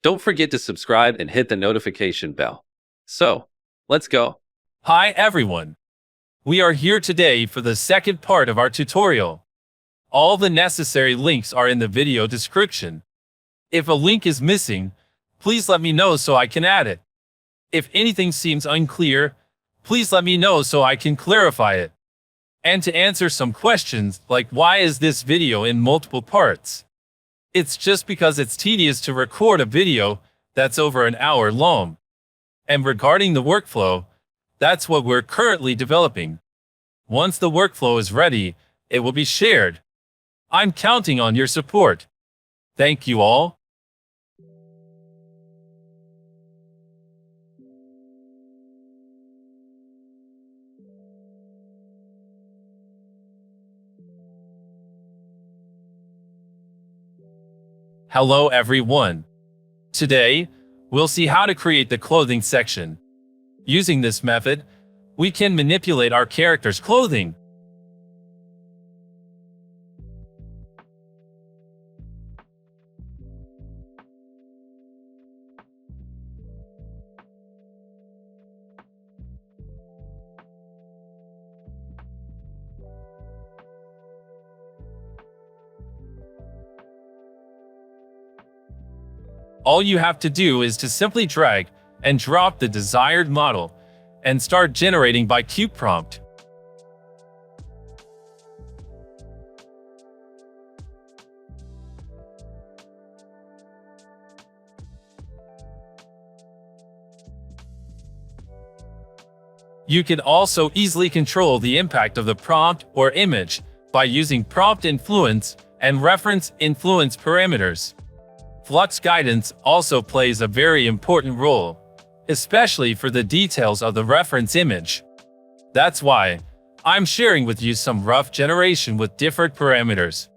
Don't forget to subscribe and hit the notification bell. So, let's go. Hi everyone! We are here today for the second part of our tutorial. All the necessary links are in the video description. If a link is missing, please let me know so I can add it. If anything seems unclear, please let me know so I can clarify it. And to answer some questions like why is this video in multiple parts? It's just because it's tedious to record a video that's over an hour long. And regarding the workflow, that's what we're currently developing. Once the workflow is ready, it will be shared. I'm counting on your support. Thank you all. Hello everyone. Today, we'll see how to create the clothing section. Using this method, we can manipulate our character's clothing. All you have to do is to simply drag and drop the desired model and start generating by QPrompt. You can also easily control the impact of the prompt or image by using prompt influence and reference influence parameters. Flux guidance also plays a very important role, especially for the details of the reference image. That's why I'm sharing with you some rough generation with different parameters.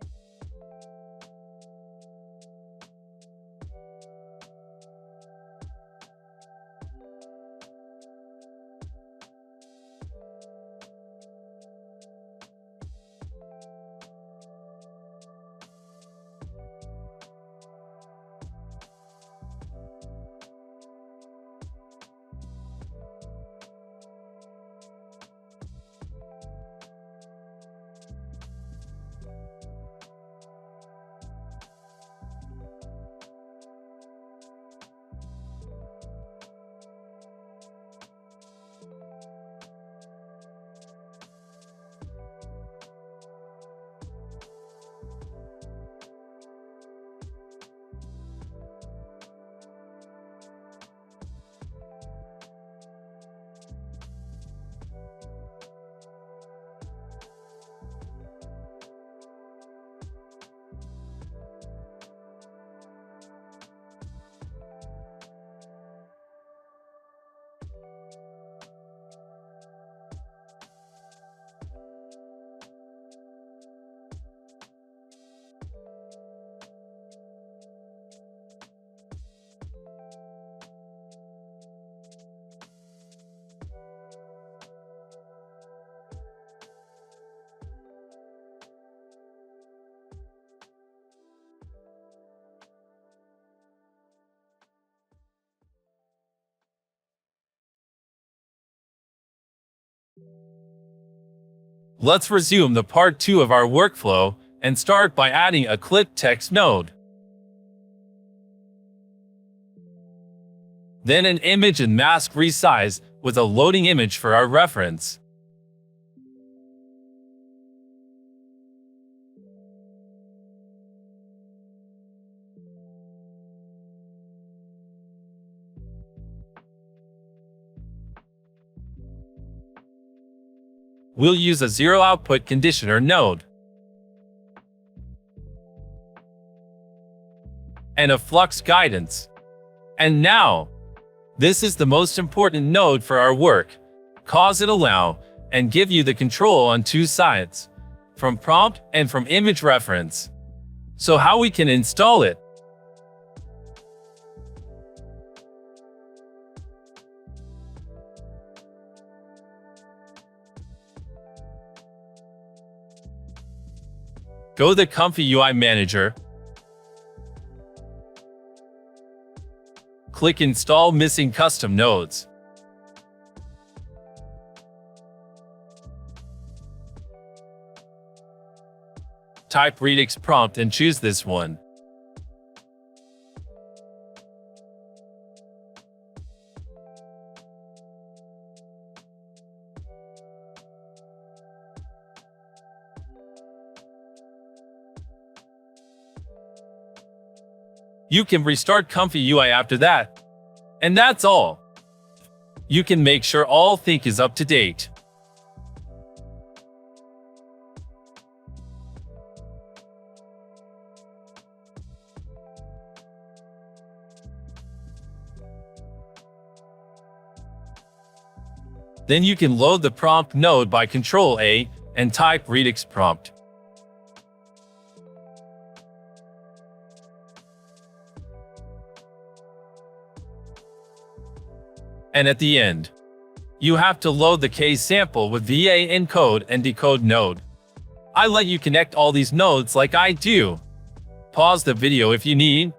Let's resume the part 2 of our workflow and start by adding a clip text node. Then an image and mask resize with a loading image for our reference. We'll use a zero output conditioner node and a flux guidance. And now, this is the most important node for our work. Cause it allow and give you the control on two sides, from prompt and from image reference. So how we can install it? Go to the ComfyUI Manager Click Install Missing Custom Nodes. Type Redux prompt and choose this one. You can restart ComfyUI after that. And that's all. You can make sure all thing is up to date. Then you can load the prompt node by Ctrl-A and type Redux prompt. And at the end, you have to load the case sample with VA encode and decode node. I let you connect all these nodes like I do. Pause the video if you need.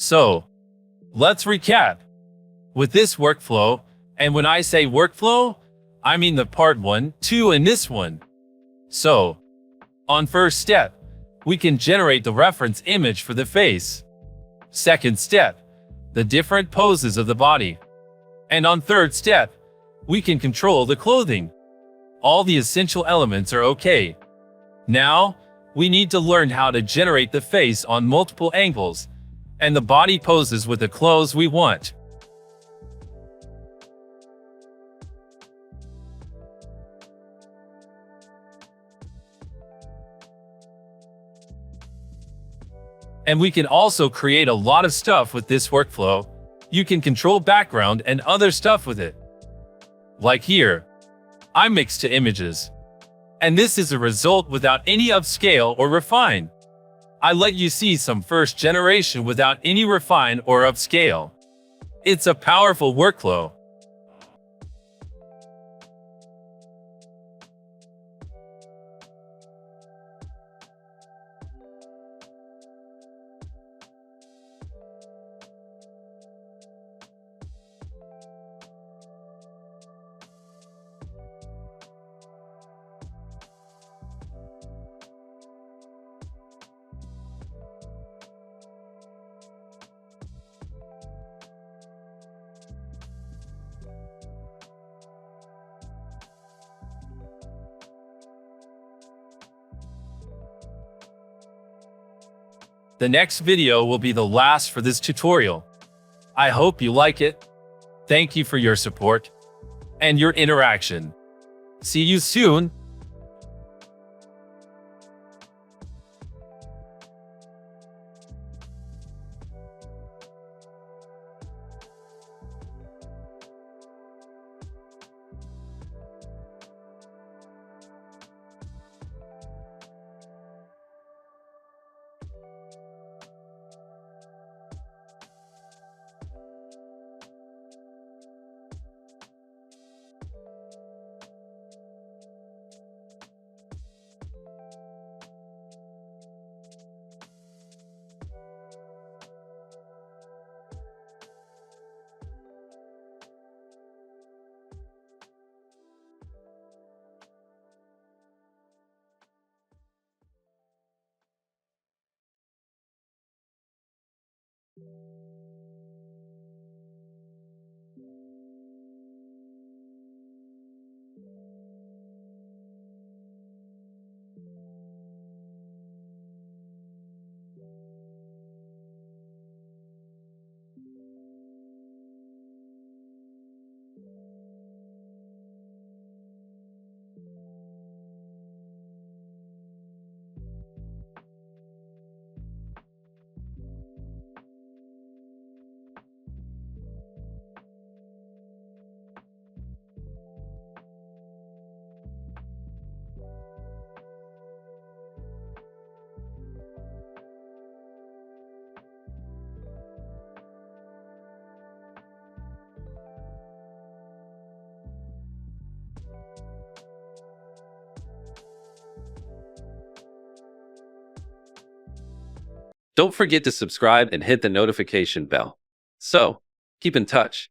So, let's recap. With this workflow, and when I say workflow, I mean the part 1, 2, and this one. So, on first step, we can generate the reference image for the face. Second step, the different poses of the body. And on third step, we can control the clothing. All the essential elements are okay. Now, we need to learn how to generate the face on multiple angles and the body poses with the clothes we want. And we can also create a lot of stuff with this workflow. You can control background and other stuff with it. Like here, I mixed two images. And this is a result without any upscale or refine. I let you see some first generation without any refine or upscale. It's a powerful workflow. The next video will be the last for this tutorial. I hope you like it. Thank you for your support and your interaction. See you soon. Don't forget to subscribe and hit the notification bell. So, keep in touch.